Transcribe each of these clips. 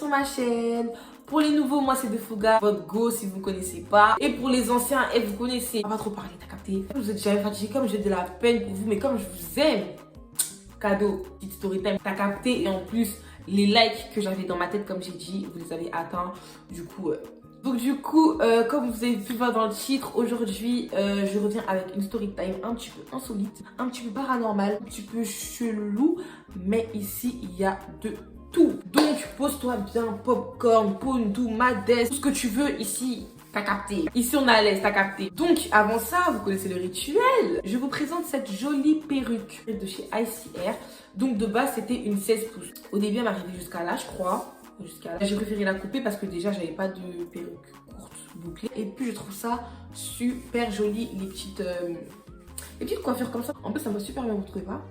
ma chaîne. Pour les nouveaux, moi c'est Defouga, votre go si vous connaissez pas. Et pour les anciens, vous connaissez. On va pas trop parler, t'as capté? Vous êtes déjà fatigué, comme j'ai de la peine pour vous, mais comme je vous aime. Cadeau, petite story time, t'as capté. Et en plus, les likes que j'avais dans ma tête, comme j'ai dit, vous les avez atteints. Du coup, comme vous avez pu voir dans le titre, aujourd'hui, je reviens avec une story time un petit peu insolite, un petit peu paranormal, un petit peu chelou. Mais ici, il y a de tout. Donc, pose-toi bien, popcorn, poune, tout, madès, tout ce que tu veux ici. T'as capté. Ici, on est à l'aise, t'as capté. Donc, avant ça, vous connaissez le rituel. Je vous présente cette jolie perruque de chez ICR. Donc, de base, c'était une 16 pouces. Au début, elle m'arrivait jusqu'à là, je crois. Jusqu'à là. J'ai préféré la couper parce que déjà, j'avais pas de perruque courte bouclée. Et puis, je trouve ça super joli, les petites coiffures comme ça. En plus, ça va super bien, vous trouvez pas?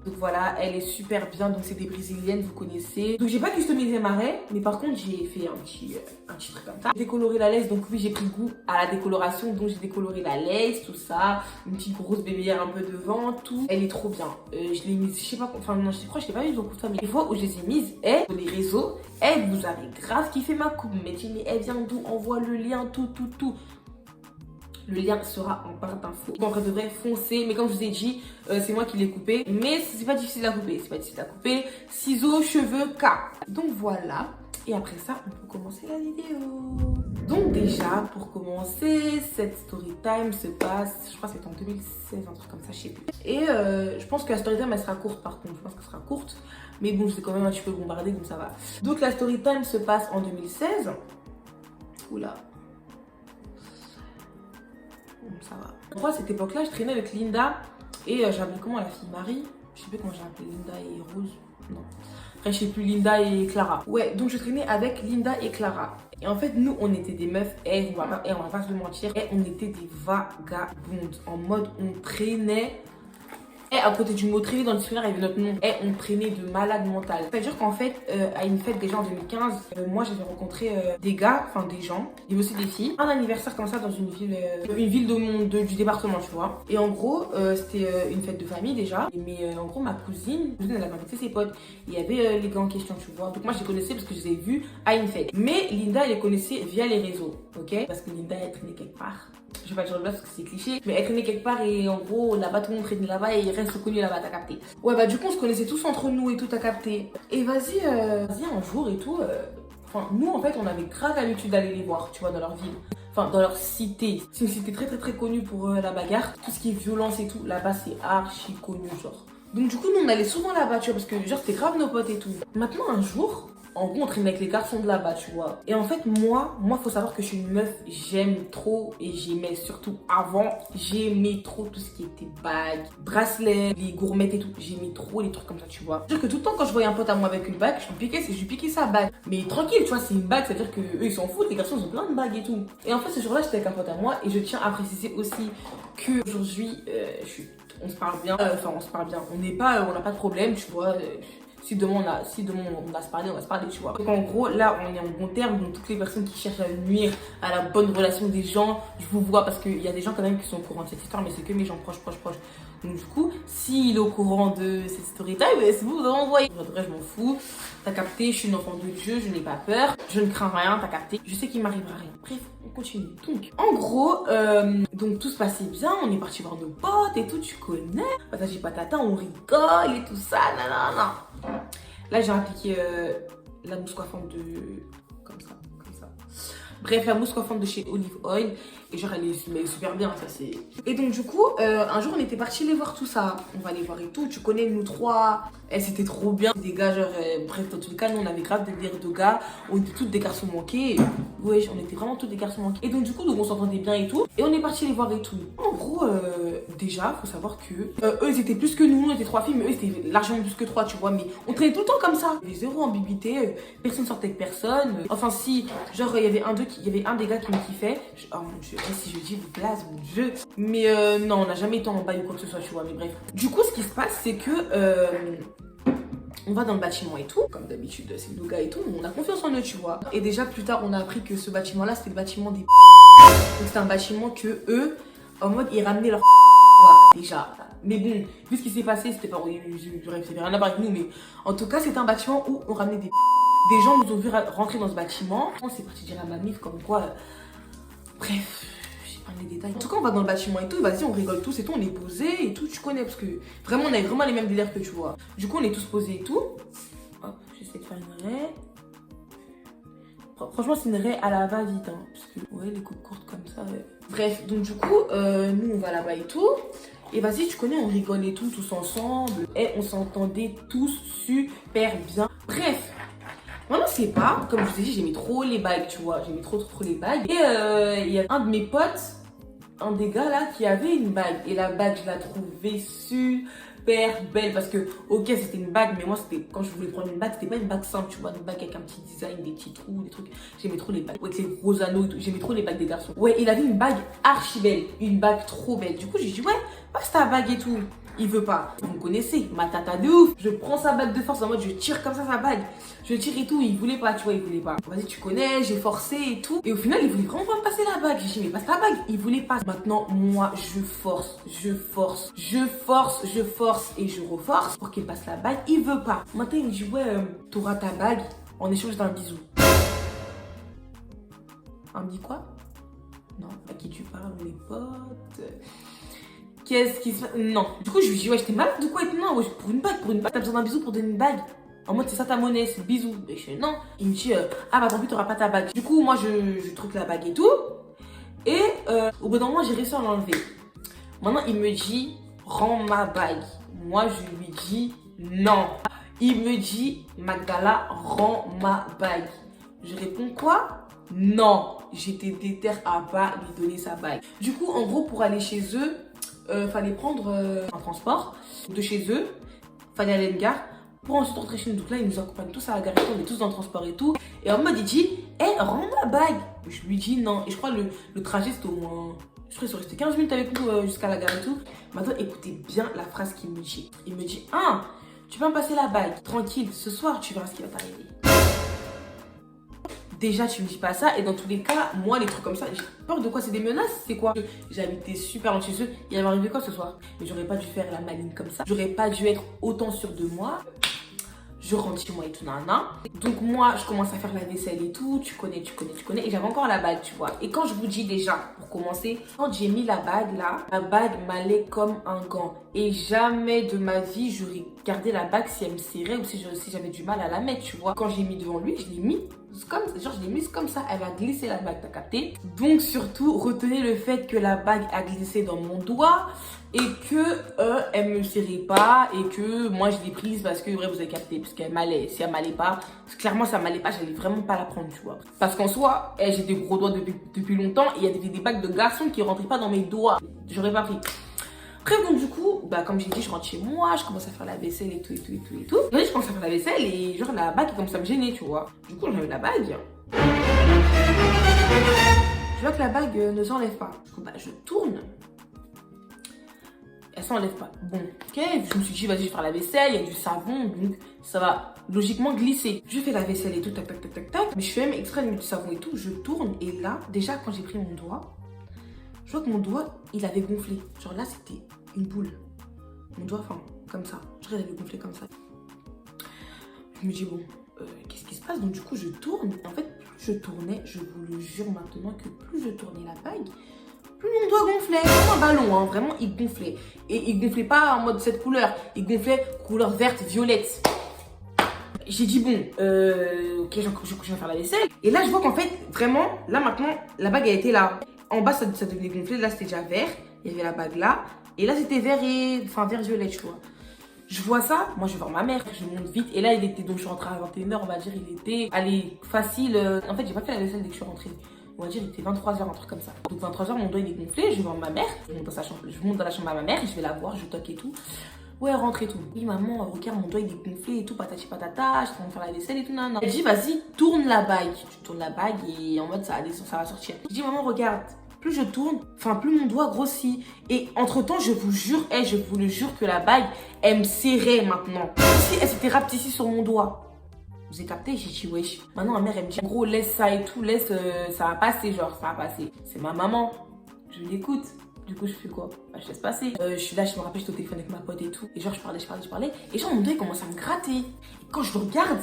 Donc voilà, elle est super bien, donc c'est des brésiliennes, vous connaissez. Donc j'ai pas customisé ma raie, mais par contre j'ai fait un petit truc comme ça. J'ai décoloré la lace, donc oui j'ai pris goût à la décoloration, donc j'ai décoloré la lace, tout ça. Une petite grosse bébéère un peu devant, tout. Elle est trop bien. Je l'ai mise, je sais pas, enfin non, je crois que je l'ai pas mise beaucoup de fois, mais les fois où je les ai mises, sur les réseaux, vous avez grave kiffé ma coupe. Mais tu dis, elle vient d'où? Envoie le lien, tout. Le lien sera en barre d'infos. Bon, après, de vrai, foncez. Mais comme je vous ai dit, c'est moi qui l'ai coupé. Mais c'est pas difficile à couper. C'est pas difficile à couper. Ciseaux, cheveux, K. Donc voilà. Et après ça, on peut commencer la vidéo. Donc déjà, pour commencer, cette story time se passe, je crois que c'est en 2016, un truc comme ça, je sais plus. Et je pense que la story time, elle sera courte par contre. Je pense qu'elle sera courte. Mais bon, je sais quand même un petit peu bombardée, donc ça va. Donc la story time se passe en 2016. Oula. Ça va. Moi, à cette époque-là, je traînais avec Linda et j'appelais comment la fille? Marie? Je sais plus comment j'ai appelé, Linda et Rose. Non. Après, je sais plus, Linda et Clara. Ouais, donc je traînais avec Linda et Clara. Et en fait, nous, on était des meufs, on va pas se le mentir, on était des vagabondes. En mode, on traînait. À côté du mot traîner dans le dictionnaire, il y avait notre nom. On traînait de malade mental. C'est-à-dire qu'en fait, à une fête déjà en 2015, moi j'avais rencontré des gars, enfin des gens, il y avait aussi des filles. Un anniversaire comme ça dans une ville du département, tu vois. Et en gros, c'était une fête de famille déjà. Mais en gros, ma cousine, elle avait invité ses potes. Il y avait les gars en question, tu vois. Donc moi je les connaissais parce que je les ai vus à une fête. Mais Linda, elle les connaissait via les réseaux, ok? Parce que Linda, elle traînait quelque part. Je vais pas dire le parce que c'est cliché, mais elle traînait quelque part et en gros là-bas tout le monde traînait là-bas et il reste reconnu là-bas, t'as capté. Ouais bah du coup on se connaissait tous entre nous et tout, t'as capté. Et vas-y un jour et tout, enfin nous en fait on avait grave l'habitude d'aller les voir, tu vois, dans leur ville. Enfin dans leur cité. C'est une cité très connue pour la bagarre. Tout ce qui est violence et tout, là-bas c'est archi connu genre. Donc du coup nous on allait souvent là-bas, tu vois, parce que genre c'était grave nos potes et tout. Maintenant un jour, en gros, on traîne avec les garçons de là-bas, tu vois. Et en fait, moi, faut savoir que je suis une meuf, j'aime trop et j'aimais surtout avant, j'aimais trop tout ce qui était bague, bracelet, les gourmettes et tout. J'aimais trop les trucs comme ça, tu vois. C'est-à-dire que tout le temps, quand je voyais un pote à moi avec une bague, je lui piquais sa bague. Mais tranquille, tu vois, c'est une bague, c'est-à-dire que eux, ils s'en foutent, les garçons, ils ont plein de bagues et tout. Et en fait, ce jour-là, j'étais avec un pote à moi et je tiens à préciser aussi que aujourd'hui, on se parle bien. On n'a pas de problème, tu vois. Si demain on va se parler, tu vois. Donc en gros, là, on est en bon terme. Donc toutes les personnes qui cherchent à nuire à la bonne relation des gens, je vous vois parce qu'il y a des gens quand même qui sont au courant de cette histoire, mais c'est que mes gens proches. Donc du coup, s'il est au courant de cette story time, c'est vous envoyez. Bref, je m'en fous. T'as capté, je suis une enfant de Dieu, je n'ai pas peur, je ne crains rien, t'as capté. Je sais qu'il m'arrivera rien. Bref, on continue. Donc, en gros, donc tout se passait bien, on est parti voir nos potes et tout, tu connais. Patati patata, on rigole et tout ça, non. Là, j'ai appliqué la mousse coiffante comme ça. Bref, la mousse coiffante de chez Olive Oil. Et genre, elle est super bien, ça c'est... Et donc, du coup, un jour, on était partis les voir tout ça. On va les voir et tout. Tu connais, nous trois. C'était trop bien. Des gars, genre... bref, dans tous les cas, nous, on avait grave des délires de gars. On était tous des garçons manqués. Ouais, on était vraiment tous des garçons manqués. Et donc, du coup, on s'entendait bien et tout. Et on est partis les voir et tout. En gros, déjà, faut savoir que... eux, ils étaient plus que nous. Nous, on était trois filles, mais eux, ils étaient largement plus que trois, tu vois. Mais on traînait tout le temps comme ça. Les zéro ambiguïté. Personne sortait avec personne. Enfin, si, genre, il y avait un des gars qui me kiffait. Oh mon Dieu, si je dis vous place, mon Dieu. Mais non, on n'a jamais été en bail ou quoi que ce soit, tu vois. Mais bref. Du coup, ce qui se passe, c'est que on va dans le bâtiment et tout. Comme d'habitude, c'est nos gars et tout. On a confiance en eux, tu vois. Et déjà, plus tard, on a appris que ce bâtiment-là, c'était le bâtiment des... Donc, c'était un bâtiment que eux, en mode, ils ramenaient leur... Déjà. Mais bon, vu ce qui s'est passé, c'était pas... C'était rien à voir avec nous, mais en tout cas, c'était un bâtiment où on ramenait des gens nous ont vu rentrer dans ce bâtiment. On s'est parti dire à ma mif comme quoi... Bref, j'ai pas les détails. En tout cas, on va dans le bâtiment et tout, vas-y, on rigole tous et tout, on est posés et tout, tu connais, parce que vraiment, on avait vraiment les mêmes délires que tu vois. Du coup, on est tous posés et tout. Hop, j'essaie de faire une raie. Franchement, c'est une raie à la va-vite, hein, parce que, ouais, les coupes courtes comme ça, ouais. Bref, donc du coup, nous, on va là-bas et tout. Et vas-y, tu connais, on rigole et tout, tous ensemble. Et on s'entendait tous super bien. Bref. Moi, non, c'est pas, comme je vous ai dit, j'aimais trop les bagues, tu vois. J'aimais trop les bagues. Et il y a un de mes potes, un des gars là, qui avait une bague. Et la bague, je la trouvais super belle. Parce que, ok, c'était une bague, mais moi, c'était quand je voulais prendre une bague, c'était pas une bague simple, tu vois. Une bague avec un petit design, des petits trous, des trucs. J'aimais trop les bagues. Avec les gros anneaux et tout. J'aimais trop les bagues des garçons. Ouais, il avait une bague archi belle. Une bague trop belle. Du coup, j'ai dit, ouais, passe ta bague et tout. Il veut pas. Vous me connaissez, ma tata de ouf. Je prends sa bague de force en mode je tire comme ça sa bague. Je tire et tout. Il voulait pas, tu vois, il voulait pas. Vas-y, tu connais, j'ai forcé et tout. Et au final, il voulait vraiment pas me passer la bague. J'ai dit, mais passe ta bague. Il voulait pas. Maintenant, moi, je force et je reforce pour qu'il passe la bague. Il veut pas. Maintenant, il me dit, ouais, t'auras ta bague en échange d'un bisou. On me dit quoi? Non, à qui tu parles, les potes? Qu'est-ce qui se passe? Non. Du coup, je lui dis, ouais, j'étais malade de quoi? Non, ouais, pour une bague, t'as besoin d'un bisou pour donner une bague. En mode, c'est ça ta monnaie, c'est le bisou. Et je fais, non. Il me dit, ah bah tant pis, t'auras pas ta bague. Du coup, moi, je truque la bague et tout. Et au bout d'un moment, j'ai réussi à l'enlever. Maintenant, il me dit, rends ma bague. Moi, je lui dis, non. Il me dit, Magdala, rends ma bague. Je réponds quoi? Non. J'étais déter à pas lui donner sa bague. Du coup, en gros, pour aller chez eux, fallait prendre un transport de chez eux, fallait aller à une gare pour ensuite rentrer chez nous. Donc là, ils nous accompagnent tous à la gare, on est tous dans le transport et tout. Et en mode, il dit, hé, rends ma bague. Je lui dis non. Et je crois le trajet, c'était au moins, je crois qu'ils sont restés 15 minutes avec nous jusqu'à la gare et tout. Maintenant, écoutez bien la phrase qu'il me dit. Il me dit, ah, tu vas me passer la bague, tranquille, ce soir, tu verras ce qui va t'arriver. Déjà, tu me dis pas ça. Et dans tous les cas, moi, les trucs comme ça, j'ai peur de quoi? C'est des menaces? C'est quoi? J'ai habité super loin de chez eux. Il va arriver quoi ce soir? Mais j'aurais pas dû faire la maline comme ça. J'aurais pas dû être autant sûre de moi. Je rentre chez moi et tout, nana. Donc moi, je commence à faire la vaisselle et tout. Tu connais. Et j'avais encore la bague, tu vois. Et quand je vous dis déjà, pour commencer, quand j'ai mis la bague là, la bague m'allait comme un gant. Et jamais de ma vie, j'aurais gardé la bague si elle me serrait ou si j'avais du mal à la mettre, tu vois. Quand j'ai mis devant lui, je l'ai mis je l'ai mise comme ça. Elle a glissé la bague, t'as capté? Donc surtout, retenez le fait que la bague a glissé dans mon doigt. Et que elle me serrait pas et que moi je l'ai prise parce que bref vous avez capté parce qu'elle m'allait, si elle m'allait pas, clairement ça m'allait pas, j'allais vraiment pas la prendre, tu vois, parce qu'en soi j'ai des gros doigts depuis longtemps et il y a des bagues de garçons qui rentraient pas dans mes doigts, j'aurais pas pris. Bref, donc du coup, bah comme j'ai dit, je rentre chez moi, je commence à faire la vaisselle et tout. Là, je commence à faire la vaisselle et genre la bague commence à me gêner, tu vois. Du coup, j'enlève la bague. Je vois que la bague ne s'enlève pas. Du coup, bah je tourne. Elle s'enlève pas. Bon, ok, je me suis dit, vas-y, je vais faire la vaisselle, il y a du savon, donc ça va logiquement glisser. Je fais la vaisselle et tout, tac. Mais je fais même exprès de mettre du savon et tout, je tourne et là, déjà, quand j'ai pris mon doigt, je vois que mon doigt, il avait gonflé. Genre là, c'était une boule. Mon doigt, enfin, comme ça. Genre, il avait gonflé comme ça. Je me dis, bon, qu'est-ce qui se passe? Donc du coup, je tourne. En fait, plus je tournais, je vous le jure maintenant que plus je tournais la bague, plus mon doigt gonflait. Comme un ballon, hein. Vraiment, il gonflait. Et il gonflait pas en mode cette couleur. Il gonflait couleur verte, violette. J'ai dit, bon, ok, je vais faire la vaisselle. Et là, je vois qu'en fait, vraiment, là maintenant, la bague, elle était là. En bas, ça devenait gonflé. Là, c'était déjà vert. Il y avait la bague là. Et là, c'était vert et... Enfin, vert violet, tu vois. Je vois ça. Moi, je vais voir ma mère. Je monte vite. Et là, il était... Donc, je suis rentrée à 21h, on va dire. Il était... Allez, facile. En fait, j'ai pas fait la vaisselle dès que je suis rentrée. On va dire, il était 23h, un truc comme ça. Donc, 23h, mon doigt, il est gonflé. Je vais voir ma mère. Je monte dans la chambre à ma mère. Et je vais la voir. Je toque et tout. Ouais, rentre et tout. Oui, maman, regarde, mon doigt, il est gonflé et tout. Patati patata. Je suis en train de faire la vaisselle et tout. Non. Elle dit, vas-y, tourne la bague. Tu tournes la bague et en mode, ça va sortir. Je dis, maman, regarde. Plus je tourne, enfin plus mon doigt grossit. Et entre temps, je vous jure, je vous le jure que la bague, elle me serrait maintenant. Si elle s'était rapetissée sur mon doigt. Vous avez capté? J'ai dit wesh. Maintenant ma mère elle me dit en gros laisse ça et tout, laisse ça va passer, genre ça va passer. C'est ma maman. Je l'écoute. Du coup, je fais quoi? Bah, je laisse passer. Je suis là, je me rappelle, j'étais au téléphone avec ma pote et tout. Et genre, je parlais. Et genre, mon doigt, il commence à me gratter. Et quand je le regarde,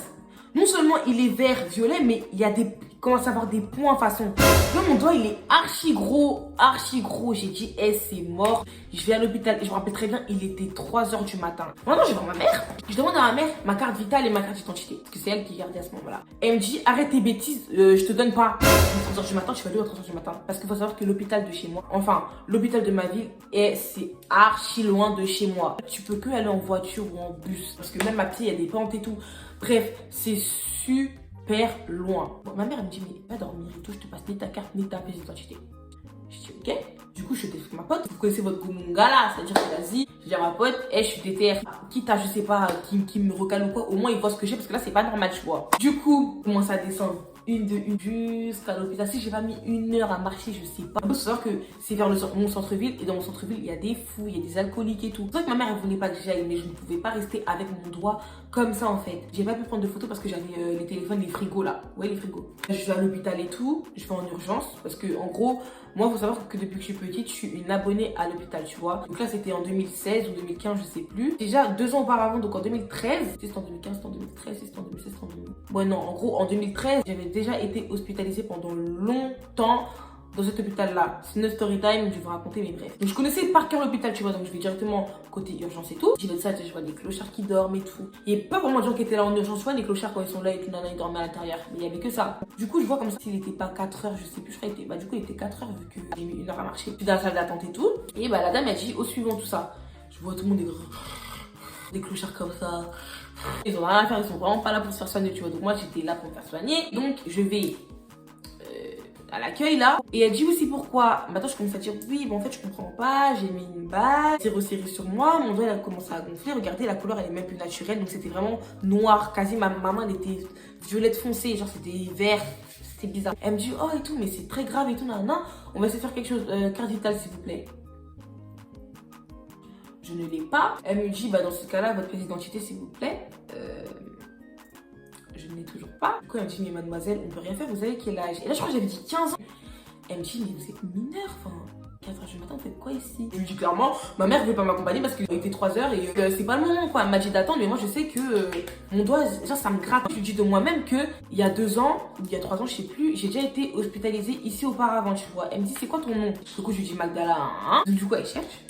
non seulement il est vert, violet, mais il commence à avoir des points façon. Là, mon doigt, il est archi gros, archi gros. J'ai dit, c'est mort. Je vais à l'hôpital et je me rappelle très bien, il était 3h du matin. Maintenant, je vais voir ma mère. Je demande à ma mère ma carte vitale et ma carte d'identité. Parce que c'est elle qui gardait à ce moment-là. Elle me dit, arrête tes bêtises, je te donne pas. À 3h du matin, tu vas aller à 3h du matin. Parce qu'il faut savoir que l'hôpital de chez moi, enfin, l'hôpital de ma ville, c'est archi loin de chez moi. Tu peux que aller en voiture ou en bus. Parce que même à pied, il y a des pentes et tout. Bref, c'est super loin. Bon, ma mère, elle me dit, mais va dormir et tout, je te passe ni ta carte ni ta pièce d'identité. Je dis, ok. Du coup, je suis avec ma pote. Vous connaissez votre Gomunga là, c'est-à-dire que vas-y, je dis à ma pote, je suis déter. Quitte à, je sais pas, qui me recale ou quoi, au moins il voit ce que j'ai parce que là, c'est pas normal, tu vois. Du coup, on commence à descendre. Une jusqu'à l'hôpital. Si j'ai pas mis 1 heure à marcher, je sais pas. Il faut savoir que c'est vers mon centre-ville et dans mon centre-ville, il y a des fous, il y a des alcooliques et tout. C'est vrai que ma mère, elle voulait pas que j'aille, mais je ne pouvais pas rester avec mon doigt comme ça en fait. J'ai pas pu prendre de photos parce que j'avais les téléphones, les frigos là. Vous voyez les frigos. Je vais à l'hôpital et tout, je vais en urgence parce que en gros, moi, il faut savoir que depuis que je suis petite, je suis une abonnée à l'hôpital, tu vois. Donc là, c'était en 2016 ou 2015, je sais plus. Déjà, 2 ans auparavant, donc en 2013, c'était en 2015, c'était en 2013, c'était en 2016, c'était en 2000. Ouais, non, en gros, en 2013, j'avais déjà été hospitalisée pendant longtemps dans cet hôpital-là. C'est une story time, je vais vous raconter, mais bref. Donc je connaissais par cœur l'hôpital, tu vois, donc je vais directement côté urgence et tout. J'y vais de ça, je vois des clochards qui dorment et tout. Il n'y a pas vraiment de gens qui étaient là en urgence, tu vois, les clochards quand ils sont là et tout, ils dormaient à l'intérieur. Mais il n'y avait que ça. Du coup, je vois comme ça, s'il n'était pas 4 heures, je sais plus, je crois qu'il était, bah du coup, il était 4 heures vu que j'ai mis 1 heure à marcher. Puis dans la salle d'attente et tout. Et bah la dame, elle dit, au suivant tout ça. Je vois tout le monde des clochards comme ça. Ils ont rien à faire, ils sont vraiment pas là pour se faire soigner, tu vois. Donc moi, j'étais là pour me faire soigner. Donc je vais à l'accueil là, et elle dit aussi pourquoi. Maintenant je commence à dire oui, bon en fait je comprends pas, j'ai mis une bague, c'est resserré sur moi, mon doigt il a commencé à gonfler, regardez la couleur elle est même plus naturelle, donc c'était vraiment noir, quasi ma main elle était violette foncée, genre c'était vert, c'était bizarre. Elle me dit oh et tout, mais c'est très grave et tout, non, on va essayer de faire quelque chose, carte vitale s'il vous plaît. Je ne l'ai pas. Elle me dit bah dans ce cas là votre pièce d'identité s'il vous plaît. Je ne l'ai toujours pas. Du coup, elle me dit, mais mademoiselle, on peut rien faire, vous avez quel âge? Et là, je crois que j'avais dit 15 ans. Elle me dit, mais vous êtes mineure, enfin, 4h du matin, vous faites quoi ici? Je lui dis clairement, ma mère ne veut pas m'accompagner parce qu'il était 3h et c'est pas le moment, quoi. Elle m'a dit d'attendre, mais moi, je sais que mon doigt, genre, ça me gratte. Je lui dis de moi-même que il y a 2 ans, ou il y a 3 ans, je sais plus, j'ai déjà été hospitalisée ici auparavant, tu vois. Elle me dit, c'est quoi ton nom? Du coup, je lui dis Magdala, hein. Donc, du coup, elle cherche.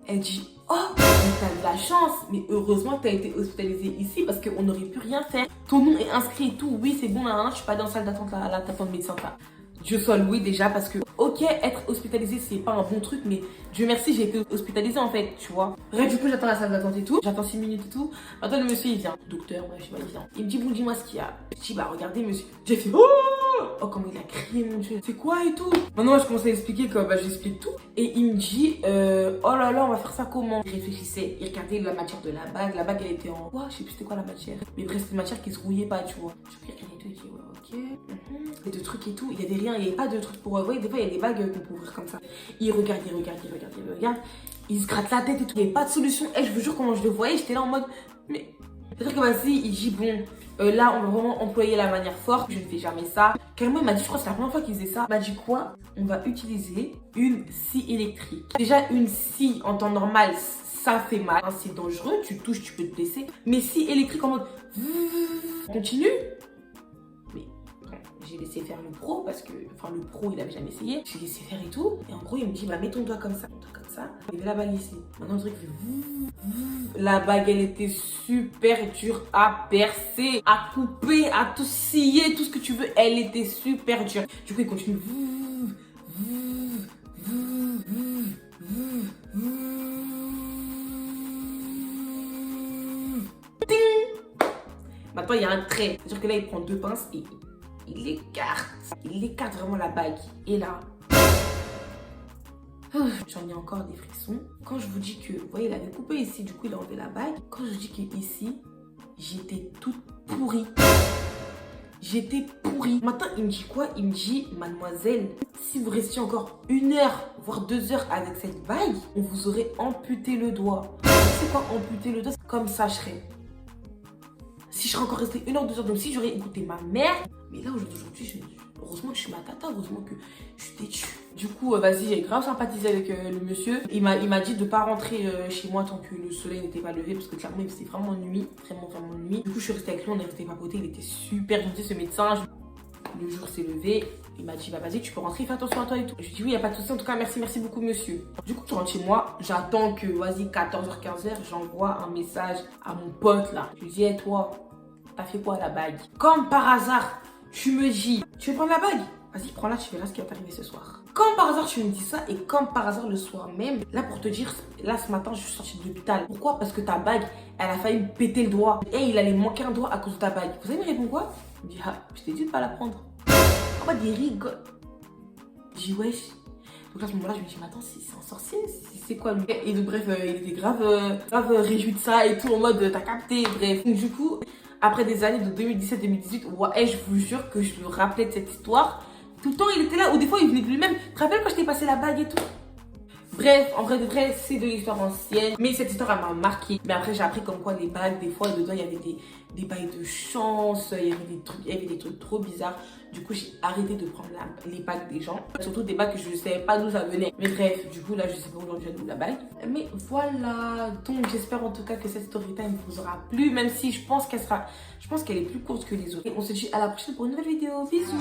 Elle dit, oh, t'as de la chance, mais heureusement que t'as été hospitalisée ici parce qu'on n'aurait pu rien faire. Ton nom est inscrit et tout, oui, c'est bon, là, je suis pas dans la salle d'attente, là, t'attends le médecin, là. Dieu soit loué déjà parce que, ok, être hospitalisé, c'est pas un bon truc, mais Dieu merci, j'ai été hospitalisée en fait, tu vois. Bref, du coup, j'attends la salle d'attente et tout, j'attends 6 minutes et tout. Maintenant, le monsieur, il vient. Docteur, ouais, je sais pas, il vient. Il me dit, bon, dis-moi ce qu'il y a. Je dis, bah, regardez, monsieur. J'ai fait, oh, comment il a crié, mon Dieu. C'est quoi et tout? Maintenant, je commence à expliquer que, bah, j'explique tout. Et il me dit, oh là là, on va faire ça comment? Il réfléchissait, il regardait la matière de la bague. La bague, elle était en, je sais plus c'était quoi la matière. Mais bref, c'était une matière qui se rouillait pas, tu vois. Je regarde et tout, il dit, ouais, ok. Et de trucs et tout, il y avait rien, il n'y avait pas de trucs pour. Vous voyez, des fois, il y a des bagues qu'on peut ouvrir comme ça. Il regarde, il se gratte la tête et tout. Il n'y avait pas de solution. Et je vous jure, comment je le voyais, j'étais là en mode, mais. C'est-à-dire que vas-y, il dit, bon, là, on va vraiment employer la manière forte. Je ne fais jamais ça. Carrément, il m'a dit, je crois que c'est la première fois qu'il faisait ça. Il m'a dit quoi? On va utiliser une scie électrique. Déjà, une scie en temps normal, ça fait mal. C'est dangereux, tu touches, tu peux te blesser. Mais scie électrique en mode, continue. J'ai laissé faire le pro parce que, enfin le pro il avait jamais essayé. J'ai laissé faire et tout. Et en gros il me dit bah mets ton doigt comme ça, Il y avait la bague ici. Maintenant le truc fait la bague elle était super dure à percer, à couper, à tout scier, tout ce que tu veux. Elle était super dure. Du coup il continue. Maintenant il y a un trait. C'est-à-dire que là il prend 2 pinces et il écarte vraiment la bague. Et là, j'en ai encore des frissons. Quand je vous dis que, vous voyez, il avait coupé ici, du coup il a enlevé la bague. Quand je dis que ici, j'étais toute pourrie. J'étais pourrie. Maintenant, il me dit quoi? Il me dit, mademoiselle, si vous restiez encore 1 heure, voire 2 heures avec cette bague, on vous aurait amputé le doigt. C'est quoi amputer le doigt? Comme ça, je serais. Si je serais encore restée 1 heure, 2 heures, donc si j'aurais écouté ma mère. Mais là, aujourd'hui, Heureusement que je suis ma tata, heureusement que je suis têtue. Du coup, vas-y, j'ai grave sympathisé avec le monsieur. Il m'a dit de pas rentrer chez moi tant que le soleil n'était pas levé, parce que clairement, il faisait vraiment nuit, vraiment nuit. Du coup, je suis restée avec lui, on est resté papoter, il était super gentil, ce médecin. Le jour s'est levé, il m'a dit, bah vas-y, tu peux rentrer, fais attention à toi et tout. Je lui ai dit, oui, y a pas de souci, en tout cas, merci beaucoup, monsieur. Du coup, je rentre chez moi, j'attends que, vas-y, 14h, 15h, j'envoie un message à mon pote là. Je lui dis, hey, toi, t'as fait quoi à la bague? Comme par hasard, tu me dis, tu veux prendre la bague? Vas-y, prends-la, tu verras ce qui va t'arriver ce soir. Comme par hasard, tu me dis ça, et comme par hasard, le soir même, là, pour te dire, là, ce matin, je suis sortie de l'hôpital. Pourquoi? Parce que ta bague, elle a failli me péter le doigt. Et il allait manquer un doigt à cause de ta bague. Vous savez me répondre quoi? Il me dit, ah, je t'ai dit de pas la prendre. En mode, il rigole. Je dis, wesh. Donc là, à ce moment-là, je me dis, mais attends, c'est un sorcier, c'est quoi lui? Et donc, bref, il était grave réjoui de ça et tout, en mode, t'as capté, bref. Donc, du coup, après des années de 2017-2018, ouais, je vous jure que je me rappelais de cette histoire. Tout le temps, il était là, ou des fois, il venait de lui-même. Tu te rappelles quand je t'ai passé la bague et tout? Bref, en vrai de vrai, c'est de l'histoire ancienne. Mais cette histoire, elle m'a marqué. Mais après, j'ai appris comme quoi les bagues, des fois, dedans, il y avait des bagues de chance, il y avait des trucs trop bizarres. Du coup, j'ai arrêté de prendre les bagues des gens. Surtout des bagues que je ne savais pas d'où ça venait. Mais bref, du coup, là, je sais pas aujourd'hui d'où la bague. Mais voilà. Donc, j'espère en tout cas que cette story time vous aura plu. Même si je pense qu'elle est plus courte que les autres. Et on se dit à la prochaine pour une nouvelle vidéo. Bisous.